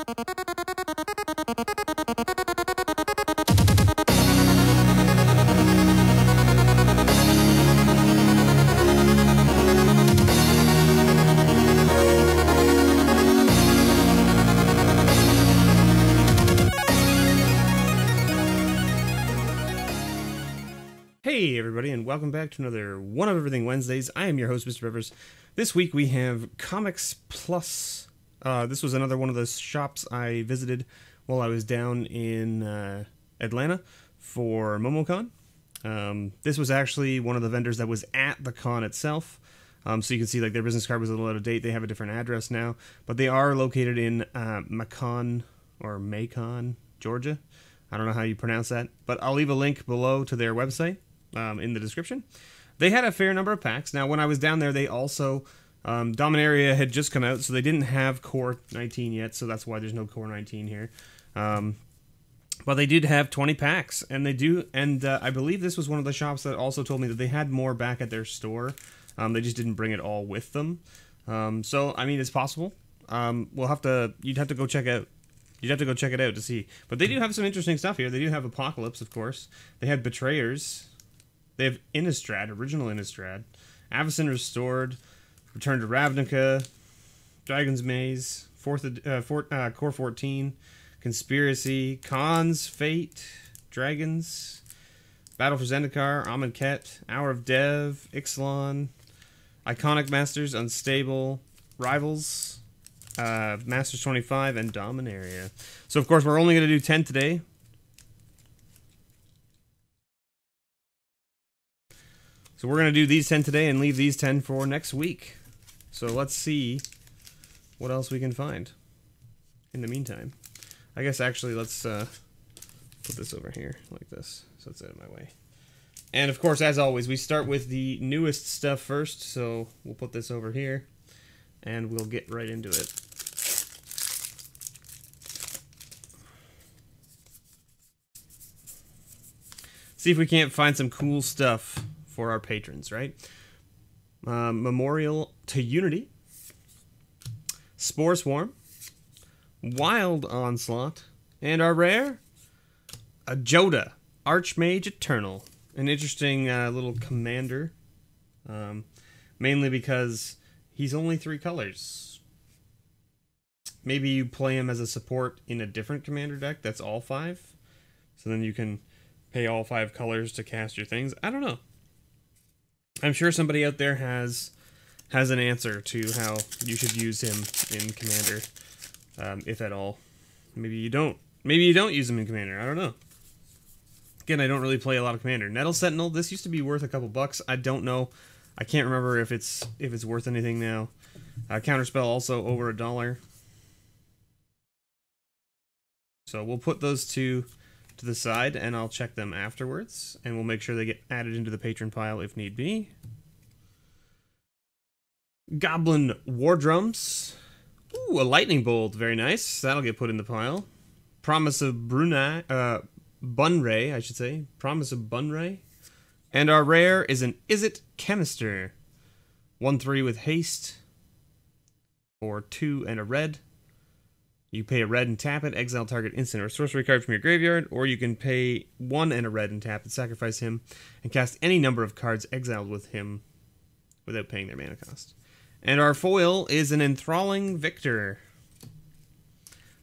Hey everybody, and welcome back to another One of Everything Wednesdays. I am your host, MrBevers. This week we have Comics Plus. This was another one of those shops I visited while I was down in Atlanta for MomoCon. This was actually one of the vendors that was at the con itself. So you can see like their business card was a little out of date. They have a different address now, but they are located in Macon, Georgia. I don't know how you pronounce that, but I'll leave a link below to their website. In the description. They had a fair number of packs. Now, when I was down there, they also, Dominaria had just come out, so they didn't have Core 19 yet, so that's why there's no Core 19 here. But they did have 20 packs, and they do, and I believe this was one of the shops that also told me that they had more back at their store. They just didn't bring it all with them. So, I mean, it's possible. You'd have to go check out. You'd have to go check it out to see. But they do have some interesting stuff here. They do have Apocalypse, of course. They have Betrayers. They have Innistrad, original Innistrad, Avacyn Restored, Return to Ravnica, Dragon's Maze, Core 14, Conspiracy, Khans, Fate, Dragons, Battle for Zendikar, Amonkhet, Hour of Dev, Ixalan, Iconic Masters, Unstable, Rivals, Masters 25, and Dominaria. So, of course, we're only going to do 10 today. So we're going to do these 10 today and leave these 10 for next week. So let's see what else we can find in the meantime. I guess actually let's put this over here like this so it's out of my way. And of course, as always, we start with the newest stuff first. So we'll put this over here and we'll get right into it. See if we can't find some cool stuff for our patrons, right? Memorial to Unity, Spore Swarm, Wild Onslaught, and our rare, a Joda, Archmage Eternal. An interesting little commander, mainly because he's only 3 colors. Maybe you play him as a support in a different commander deck that's all 5, so then you can pay all 5 colors to cast your things. I don't know. I'm sure somebody out there has an answer to how you should use him in Commander, if at all. Maybe you don't. Maybe you don't use him in Commander. I don't know. Again, I don't really play a lot of Commander. Nettle Sentinel. This used to be worth a couple bucks. I don't know. I can't remember if it's worth anything now. Counterspell also over $1. So we'll put those two to the side, and I'll check them afterwards, and we'll make sure they get added into the patron pile if need be. Goblin War Drums. Ooh, a Lightning Bolt. Very nice. That'll get put in the pile. Promise of Bunray, I should say. Promise of Bunray. And our rare is an Izzet Chemister. 1/3 with haste. For 2 and a red. You pay a red and tap it, exile target instant or sorcery card from your graveyard, or you can pay 1 and a red and tap it, sacrifice him, and cast any number of cards exiled with him without paying their mana cost. And our foil is an Enthralling Victor.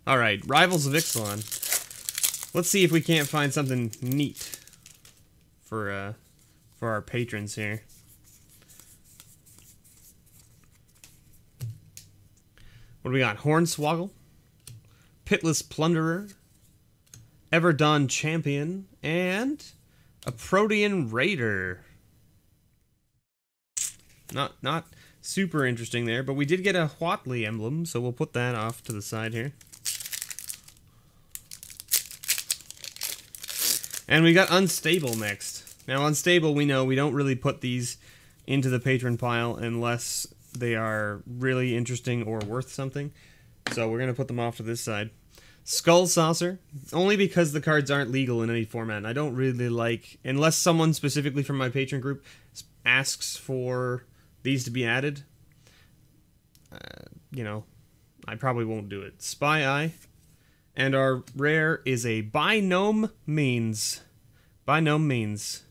Alright, Rivals of Ixalan. Let's see if we can't find something neat for our patrons here. What do we got? Hornswoggle, Pitless Plunderer, Everdawn Champion, and a Protean Raider. Not super interesting there, but we did get a Huatli emblem, so we'll put that off to the side here. And we got Unstable next. Now, Unstable, we know we don't really put these into the patron pile unless they are really interesting or worth something. So we're going to put them off to this side. Skull Saucer, only because the cards aren't legal in any format. And I don't really like, unless someone specifically from my patron group asks for these to be added, you know, I probably won't do it. Spy Eye, And our rare is a by no means. By no means.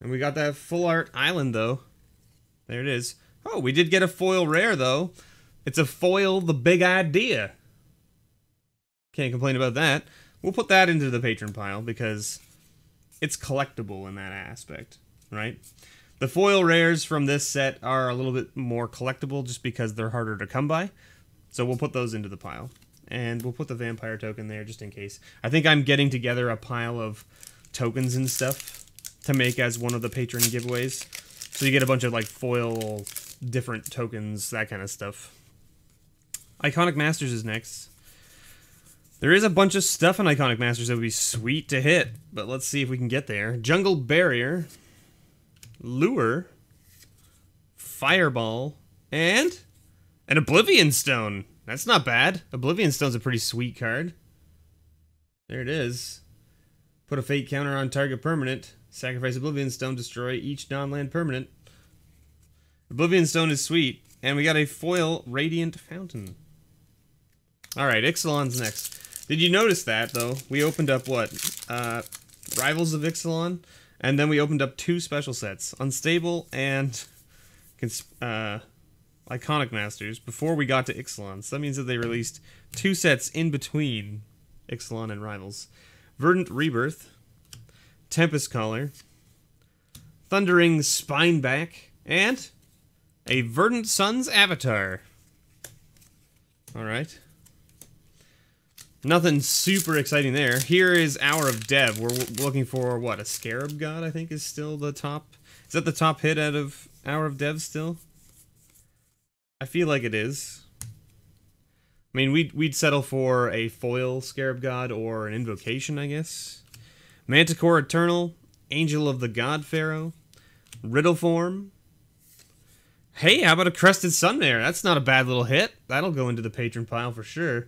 And we got that full art island, though. There it is. Oh, we did get a foil rare, though. It's a foil the big idea. Can't complain about that. We'll put that into the patron pile because it's collectible in that aspect, right? The foil rares from this set are a little bit more collectible just because they're harder to come by. So we'll put those into the pile. And we'll put the vampire token there just in case. I think I'm getting together a pile of tokens and stuff to make as one of the patron giveaways. So you get a bunch of like foil, different tokens, that kind of stuff. Iconic Masters is next. There is a bunch of stuff in Iconic Masters that would be sweet to hit, but let's see if we can get there. Jungle Barrier, Lure, Fireball, and an Oblivion Stone. That's not bad. Oblivion Stone's a pretty sweet card. There it is. Put a fate counter on target permanent. Sacrifice Oblivion Stone, destroy each non-land permanent. Oblivion Stone is sweet. And we got a foil Radiant Fountain. Alright, Ixalan's next. Did you notice that, though? We opened up, what? Rivals of Ixalan? And then we opened up 2 special sets. Unstable and Iconic Masters before we got to Ixalan. So that means that they released 2 sets in between Ixalan and Rivals. Verdant Rebirth. Tempest Caller. Thundering Spineback. And a Verdant Sun's Avatar. Alright. Nothing super exciting there. Here is Hour of Dev. We're looking for, what, a Scarab God, I think, is still the top. Is that the top hit out of Hour of Dev still? I feel like it is. I mean, we'd settle for a foil Scarab God or an Invocation, I guess. Manticore Eternal, Angel of the God Pharaoh, Riddle Form. Hey, how about a Crested Sunmare? That's not a bad little hit. That'll go into the patron pile for sure.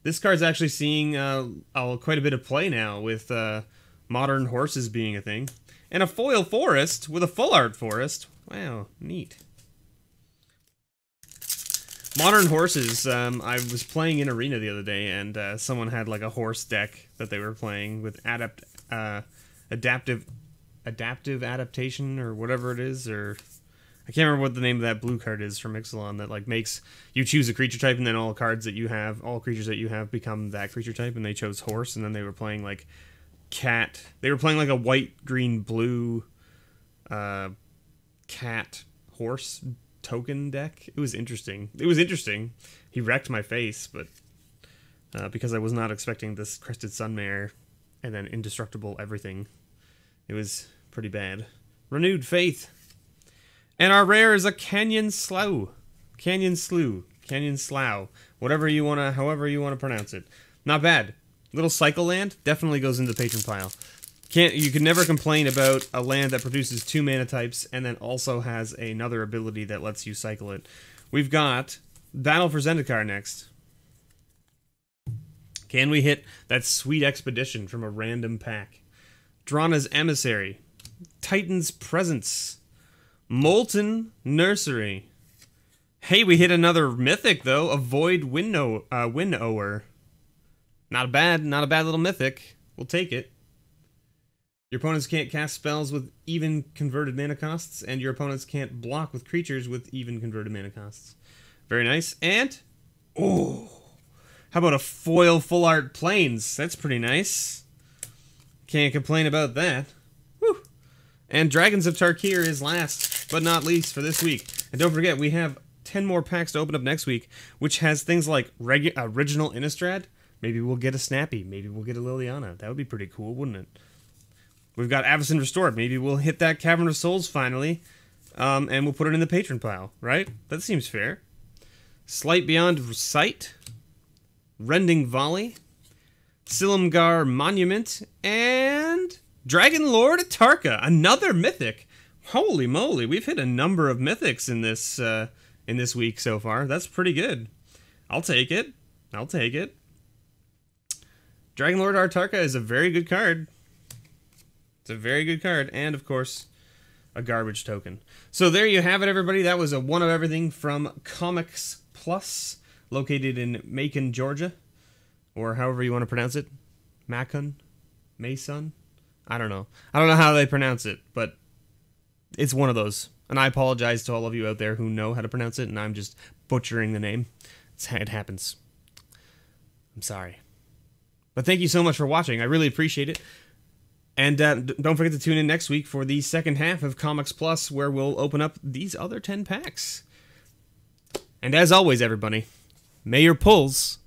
This card's actually seeing quite a bit of play now with modern horses being a thing. And a foil forest with a full art forest. Wow, neat. Modern horses, I was playing in Arena the other day, and someone had like a horse deck that they were playing with adaptive adaptation or whatever it is, or I can't remember what the name of that blue card is from Ixalan that like makes you choose a creature type and then all creatures that you have become that creature type, and they chose horse, and then they were playing like cat. They were playing like a white, green, blue cat horse token deck. It was interesting. He wrecked my face, but because I was not expecting this Crested Sunmare and then indestructible everything, it was pretty bad. Renewed Faith. And our rare is a Canyon Slough. However you wanna pronounce it. Not bad. Little cycle land definitely goes into the patron pile. You can never complain about a land that produces 2 mana types and then also has another ability that lets you cycle it. We've got Battle for Zendikar next. Can we hit that sweet expedition from a random pack? Drana's Emissary. Titan's Presence. Molten Nursery. Hey, we hit another mythic, though. A Void Winnower. Not a bad little mythic. We'll take it. Your opponents can't cast spells with even converted mana costs, and your opponents can't block with creatures with even converted mana costs. Very nice. And, oh, how about a foil full art Plains? That's pretty nice. Can't complain about that. Whew. And Dragons of Tarkir is last, but not least, for this week. And don't forget, we have 10 more packs to open up next week, which has things like original Innistrad. Maybe we'll get a Snappy. Maybe we'll get a Liliana. That would be pretty cool, wouldn't it? We've got Avacyn Restored. Maybe we'll hit that Cavern of Souls finally, and we'll put it in the patron pile, right? That seems fair. Slight Beyond Sight, Rending Volley, Silumgar Monument, and Dragon Lord Atarka, another mythic. Holy moly, we've hit a number of mythics in this week so far. That's pretty good. I'll take it. Dragon Lord Atarka is a very good card. It's a very good card, and of course, a garbage token. So there you have it, everybody. That was a one of everything from Comics Plus, located in Macon, Georgia, or however you want to pronounce it. Macon? Mason? I don't know. I don't know how they pronounce it, but it's one of those. And I apologize to all of you out there who know how to pronounce it, and I'm just butchering the name. It happens. I'm sorry. But thank you so much for watching. I really appreciate it. And don't forget to tune in next week for the second half of Comics Plus, where we'll open up these other 10 packs. And as always, everybody, may your pulls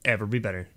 ever be better.